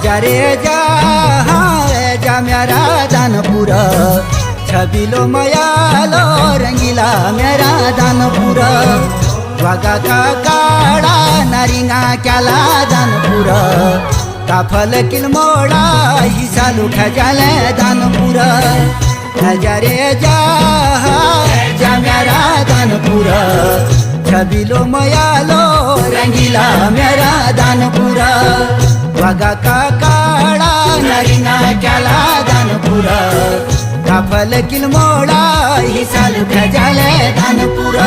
जा रे जा मेरा दानपुर छबिलो मयालो रंगीला मेरा दानपुर वागा का काड़ा नारिंगा क्याला दानपुर काफल किल मोड़ा ही सालू खजाले दानपुर जा रे जा मेरा दानपुर छबिलो मयालो रंगीला मेरा दानपुर वागा का काड़ा नरिंगा क्याला दानपुर काफल किल मोड़ा ही सालू खजाले दानपुर